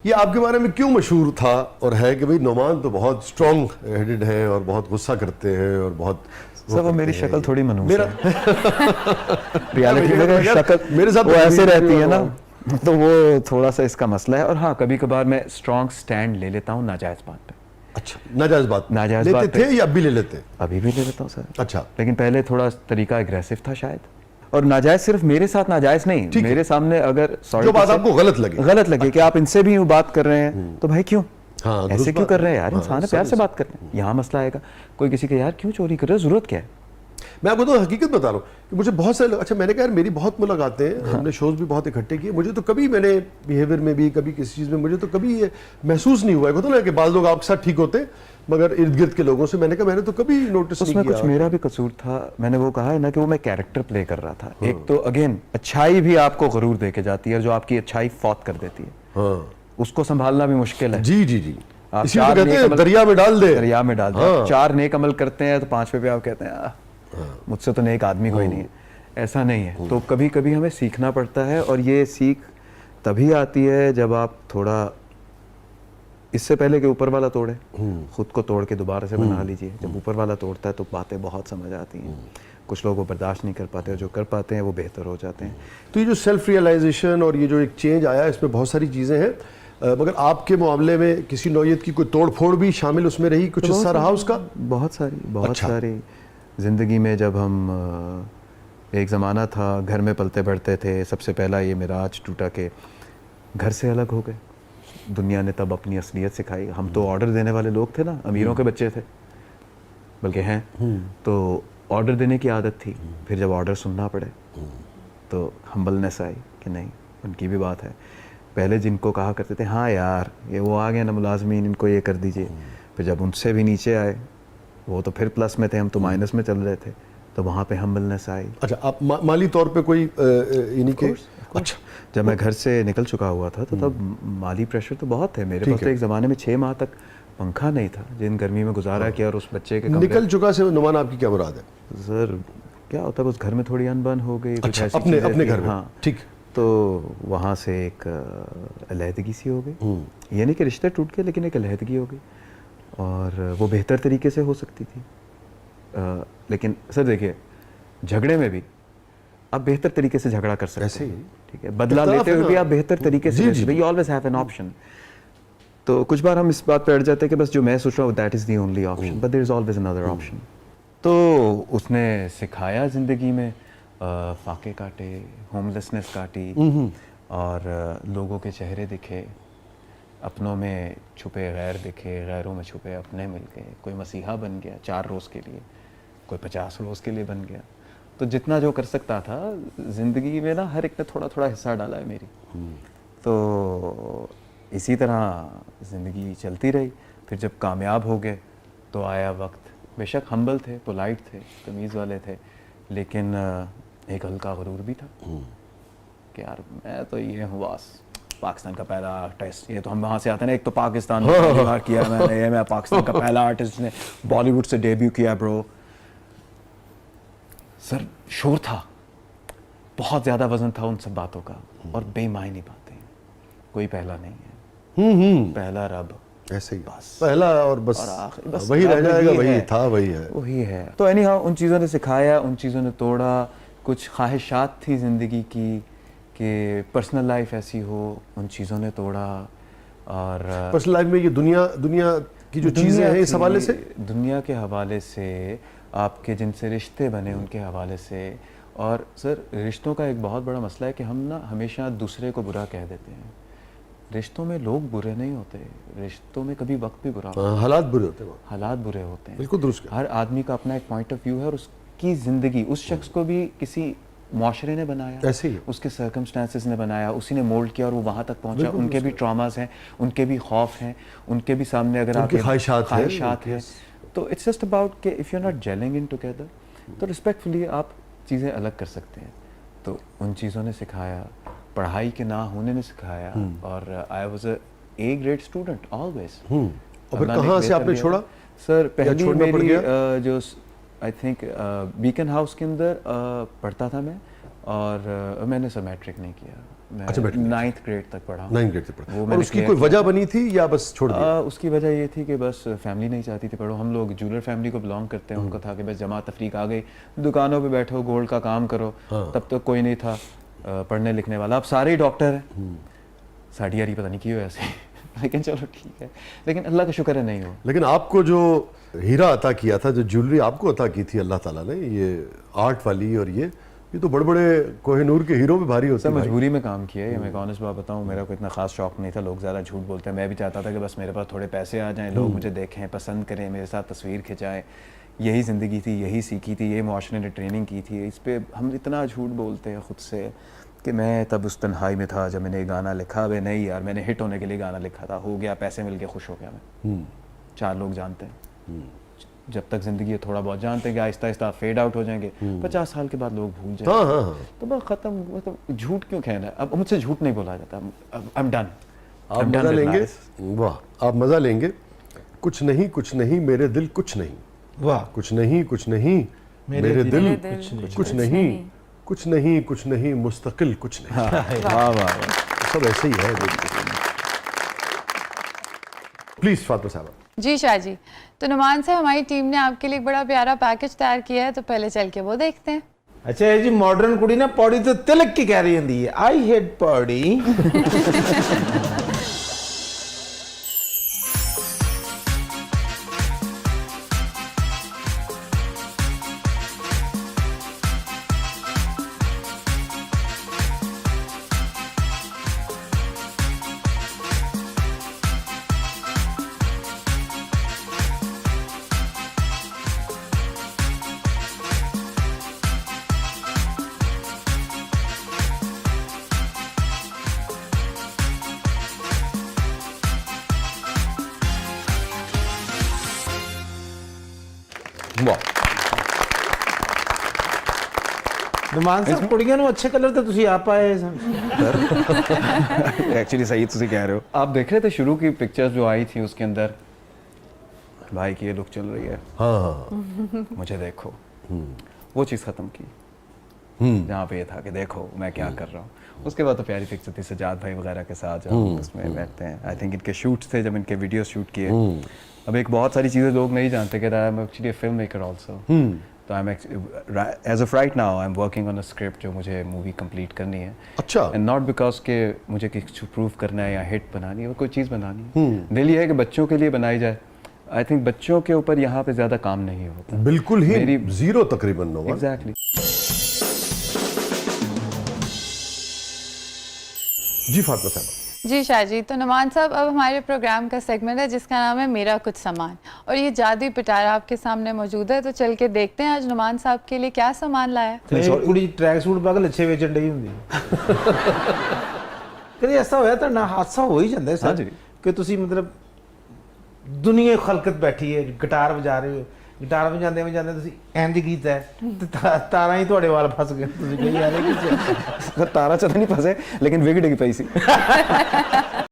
ये आपके बारे में क्यों मशहूर था और है कि भाई नोमान तो बहुत स्ट्रॉन्ग हेडेड हैं और बहुत गुस्सा करते हैं और बहुत सर वो मेरी शक्ल थोड़ी मनहूस मेरा है। रियलिटी में शक्ल मेरे साथ वो तो ऐसे रहती है ना, हाँ। तो वो थोड़ा सा इसका मसला है। और हाँ, कभी कभार मैं स्ट्रॉन्ग स्टैंड ले लेता हूँ नाजायज बात पे। अच्छा, नाजायज बात नाजायज लेते बात थे या अब भी ले लेते हैं? अभी भी ले लेता हूँ सर। अच्छा, लेकिन पहले थोड़ा तरीका एग्रेसिव था शायद। और नाजायज सिर्फ मेरे साथ नाजायज नहीं, मेरे सामने अगर जो बात आपको गलत लगे कि आप इनसे भी यूं बात कर रहे हैं तो भाई क्यों हाँ, ऐसे क्यों कर रहे हैं यार? हाँ, इंसान है, प्यार से बात करते हैं। यहाँ मसला आएगा, कोई किसी के यार क्यों चोरी कर रहे हो, जरूरत क्या है? मैं आपको तो हकीकत बता रहा हूँ कि मुझे बहुत सारे अच्छा, मैंने कहा यार मेरी बहुत मुलाकातें हैं, हमने शोज भी बहुत इकट्ठे किए, मुझे तो कभी मैंने बिहेवियर में भी कभी किसी चीज़ में मुझे तो कभी ये महसूस नहीं हुआ है। होता ना कि बाज़ लोग आपके साथ ठीक होते हैं मगर इर्द गिर्द के लोगों से मैंने कहा मैंने तो कभी नोटिस नहीं उसमें किया। कुछ मेरा भी कसूर था। मैंने वो कहा है ना कि वो मैं कैरेक्टर प्ले कर रहा था। एक तो अगेन अच्छाई भी आपको गरूर दे के जाती है, और जो आपकी अच्छाई फौत कर देती है हाँ, उसको संभालना भी मुश्किल है। जी जी जी, आप इसी को चार कहते नेक हैं अमल- दरिया में डाल दे। दरिया में डाल दे। हाँ। आप 4 नेक अमल करते हैं तो 5वें पे आप कहते हैं मुझसे तो नेक आदमी कोई नहीं है। ऐसा नहीं है। तो कभी कभी हमें सीखना पड़ता है, और ये सीख तभी आती है जब आप थोड़ा इससे पहले कि ऊपर वाला तोड़े, खुद को तोड़ के दोबारा से बना लीजिए। जब ऊपर वाला तोड़ता है तो बातें बहुत समझ आती हैं। कुछ लोग वो बर्दाश्त नहीं कर पाते, और जो कर पाते हैं वो बेहतर हो जाते हैं। तो ये जो सेल्फ रियलाइजेशन और ये जो एक चेंज आया इसमें बहुत सारी चीज़ें हैं, मगर आपके मामले में किसी नौयत की कोई तोड़ फोड़ भी शामिल उसमें रही, कुछ हिस्सा रहा उसका? बहुत सारी अच्छा। सारी ज़िंदगी में। जब हम एक ज़माना था घर में पलते बढ़ते थे, सबसे पहला ये मिराज टूटा कि घर से अलग हो गए। दुनिया ने तब अपनी असलियत सिखाई। हम तो ऑर्डर देने वाले लोग थे ना, अमीरों के बच्चे थे बल्कि हैं। तो ऑर्डर देने की आदत थी। फिर जब ऑर्डर सुनना पड़े तो हम्बलनेस आई कि नहीं, उनकी भी बात है। पहले जिनको कहा करते थे हाँ यार ये वो आ गए ना मुलाजमीन, इनको ये कर दीजिए, फिर जब उनसे भी नीचे आए वो तो फिर प्लस में थे, हम तो माइनस में चल रहे थे, तो वहाँ पे हम्बलनेस आई। अच्छा, आप माली तौर पे कोई इन्हीं के? अच्छा, जब मैं घर से निकल चुका हुआ था तो तब माली प्रेशर तो बहुत थे मेरे पास। तो एक ज़माने में 6 माह तक पंखा नहीं था, जिन गर्मी में गुजारा किया। और उस बच्चे के निकल चुका से नुमान आपकी क्या मुराद है? सर क्या होता है, उस घर में थोड़ी अनबन हो गई। अच्छा, अपने घर में? हाँ ठीक। तो वहाँ से एक अलहदगी सी हो गई। ये नहीं कि रिश्ते टूट गए, लेकिन एक अलहदगी हो गई, और वो बेहतर तरीके से हो सकती थी। लेकिन सर देखिए, झगड़े में भी आप बेहतर तरीके से झगड़ा कर सकते ऐसे हैं, ही ठीक है? बदला लेते हुए भी आप बेहतर तरीके से, you always have an option. तो कुछ बार हम इस बात पे अड़ जाते हैं कि बस जो मैं सोच रहा हूँ that is the only option, but there is always another option. तो उसने सिखाया ज़िंदगी में, फाके काटे, होमलेसनेस काटी, और लोगों के चेहरे दिखे, अपनों में छुपे गैर दिखे, गैरों में छुपे अपने मिल गए। कोई मसीहा बन गया 4 रोज़ के लिए, कोई 50 रोज़ के लिए बन गया। तो जितना जो कर सकता था ज़िंदगी में ना, हर एक ने थोड़ा थोड़ा हिस्सा डाला है मेरी। तो इसी तरह ज़िंदगी चलती रही। फिर जब कामयाब हो गए तो आया वक्त, बेशक हम्बल थे, पोलाइट थे, तमीज़ वाले थे, लेकिन एक हल्का गुरूर भी था कि यार मैं तो ये हूँ बस, पाकिस्तान का पहला आर्टिस्ट। ये तो हम वहाँ से आते हैं ना, एक तो पाकिस्तान में पहली बार किया मैंने, ये मैं पाकिस्तान का पहला आर्टिस्ट ने बॉलीवुड से डेब्यू किया ब्रो। सर शोर था, बहुत ज़्यादा वजन था उन सब बातों का, और बेमायनी बातें। कोई पहला नहीं है, पहला रब, ऐसे ही बस पहला और बस, आखिर बस वही रह जाएगा, वही है, था, वही है, वही है। तो एनी हाउ उन चीज़ों ने सिखाया, उन चीज़ों ने तोड़ा। कुछ ख्वाहिशात थी ज़िंदगी की कि पर्सनल लाइफ ऐसी हो, उन चीज़ों ने तोड़ा। और पर्सनल लाइफ में ये दुनिया की जो चीज़ें हैं इस हवाले से, दुनिया के हवाले से, आपके जिनसे रिश्ते बने उनके हवाले से। और सर रिश्तों का एक बहुत बड़ा मसला है कि हम ना हमेशा दूसरे को बुरा कह देते हैं। रिश्तों में लोग बुरे नहीं होते, रिश्तों में कभी वक्त भी बुरा होता है, हालात बुरे होते हैं, हालात बुरे होते हैं। बिल्कुल दुरुस्त। हर आदमी का अपना एक पॉइंट ऑफ व्यू है, और उसकी ज़िंदगी, उस शख्स को भी किसी माशरे ने बनाया, ऐसे ही उसके सर्कमस्टांसेस ने बनाया, उसी ने मोल्ड किया और वो वहाँ तक पहुँचा। उनके भी ट्रॉमास हैं, उनके भी खौफ हैं, उनके भी सामने अगर उनकी आपके ख्वाहिशात हैं। तो इट्स जस्ट अबाउट कि if you are not gelling in together, तो रिस्पेक्टफुली आप चीज़ें अलग कर सकते हैं। तो उन चीज़ों ने सिखाया, पढ़ाई के ना होने ने सिखाया। और I was A grade student always. और फिर कहाँ से आपने छोड़ा? सर पहली मेरी जो आई थिंक बीकन हाउस के अंदर पढ़ता था मैं, और मैंने सर मैट्रिक नहीं किया, मैं अच्छा, बैठ गए। 9th ग्रेड तक पढ़ा। 9th ग्रेड से पढ़ा। वो और मैंने उसकी clear कोई किया। वजह बनी थी या बस छोड़ दिया? उसकी वजह ये थी कि बस फैमिली नहीं चाहती थी पढ़ो। हम लोग जूलर फैमिली को बिलोंग करते हैं, उनको था कि बस जमात तफरीक आ गई, दुकानों पे बैठो, गोल्ड का काम करो। तब तक कोई नहीं था पढ़ने लिखने वाला। अब सारे ही डॉक्टर हैं, साड़ी यारी पता नहीं क्यों ऐसे लेकिन चलो ठीक है, लेकिन अल्लाह का शुक्र है नहीं हो। लेकिन आपको जो हीरा अता किया था, जो ज्वेलरी आपको अता की थी अल्लाह ताला ने, ये आर्ट वाली, और ये तो बड़े बड़े कोहिनूर के हीरो में भारी होते सब हैं भाई। मजबूरी में काम किया है। मैं एक ऑनेस्ट बात बताऊं, मेरा कोई इतना खास शौक नहीं था। लोग ज़्यादा झूठ बोलते हैं, मैं भी चाहता था कि बस मेरे पास थोड़े पैसे आ जाएं, लोग मुझे देखें, पसंद करें, मेरे साथ तस्वीर खिंचाएं। यही ज़िंदगी थी, यही सीखी थी, यही मुआशरे ने ट्रेनिंग की थी। इस पर हम इतना झूठ बोलते हैं ख़ुद से कि मैं तब उस तन्हाई में था जब मैंने ये गाना लिखा। वे नहीं यार, मैंने हिट होने के लिए गाना लिखा था, हो गया, पैसे मिल गए, खुश हो गया मैं। 4 लोग जानते हैं। जब तक जिंदगी है थोड़ा बहुत जानते हैं कि आहिस्ता आहिस्ता फेड आउट हो जाएंगे, 50 साल के बाद लोग भूल जाएंगे। हाँ हाँ हाँ। तो बस खत्म। मतलब झूठ क्यों कहना है? अब मुझसे झूठ नहीं बोला जाता। I am done. आप मजा लेंगे, वाह, आप मजा लेंगे। कुछ नहीं कुछ नहीं मेरे दिल कुछ नहीं, वाह, कुछ नहीं कुछ नहीं मेरे दिल कुछ नहीं, कुछ नहीं, कुछ नहीं कुछ नहीं मुस्तकिल कुछ नहीं। वाह वाह। सब ऐसे ही है। प्लीज फातिमा साहब। जी शाह जी, तो नुमान से हमारी टीम ने आपके लिए एक बड़ा प्यारा पैकेज तैयार किया है, तो पहले चल के वो देखते हैं। अच्छा ये जी मॉडर्न कुड़ी ना पौड़ी तो तिलक की कह रही होंदी है, आई हेट पौड़ी। वाह, नुमान साहब कुड़ियां ਨੂੰ अच्छे कलर तो ਤੁਸੀਂ आप आए सन। एक्चुअली सही ਤੁਸੀਂ कह रहे हो। आप देख रहे थे शुरू की पिक्चर्स जो आई थी, उसके अंदर भाई की ये लुक चल रही है, हाँ हाँ मुझे देखो, वो चीज़ ख़त्म की। जहाँ पे ये था कि देखो मैं क्या कर रहा हूँ। उसके बाद तो प्यारी पिक्चर थी सजाद भाई वगैरह के साथ, जब उसमें बैठते हैं। आई थिंक इनके शूट्स थे, जब इनके वीडियो शूट किए। अब एक बहुत सारी चीज़ें लोग नहीं जानते कि I am actually a film maker also. तो I am as of right now I am working on a script जो मुझे मूवी कंप्लीट करनी है। अच्छा। एंड नॉट बिकॉज के मुझे कुछ प्रूव करना है या हिट बनानी है, वो कोई चीज़ बनानी है। दिल ये है कि बच्चों के लिए बनाई जाए। आई थिंक बच्चों के ऊपर यहाँ पे ज़्यादा काम नहीं होता। बिल्कुल ही जीरो तकरीबन नो। एग्जैक्टली। जी फातिमा साहब। जी शाह जी, तो नुमान साहब अब हमारे प्रोग्राम का सेगमेंट है जिसका नाम है मेरा कुछ सामान, और ये जादुई पिटारा आपके सामने मौजूद है। तो चल के देखते हैं आज नुमान साहब के लिए क्या सामान लाया है। ਤੇ ਕੁੜੀ ਟਰੈਕ ਸੂਟ ਪਾ ਕੇ ਲੱਛੇ ਵੇਚਣ ਡਈ ਹੁੰਦੀ। ਕਦੇ ਐਸਾ ਹੋਇਆ ਤਾਂ ਨਾ ਹਾਦਸਾ ਹੋ ਹੀ ਜਾਂਦਾ ਸਰ ਹਾਂਜੀ। ਕਿ ਤੁਸੀਂ ਮਤਲਬ ਦੁਨੀਆ ਖਲਕਤ ਬੈਠੀ ਹੈ, ਗਿਟਾਰ ਵਜਾ ਰਹੇ ਹੋ, ਗਿਟਾਰ ਵਜਾਉਂਦੇ ਵਜਾਉਂਦੇ ਤੁਸੀਂ ਇੰਜ ਕੀਤਾ ਹੈ ਤੇ ਤਾਰਾਂ ਹੀ ਤੁਹਾਡੇ ਵਾਲ ਫਸ ਗਏ, ਤੁਸੀਂ ਕਹੀ ਯਾਰ ਇਹ ਕੀ तारा चढ़ा नहीं फंसे, लेकिन विग डिग पई सी।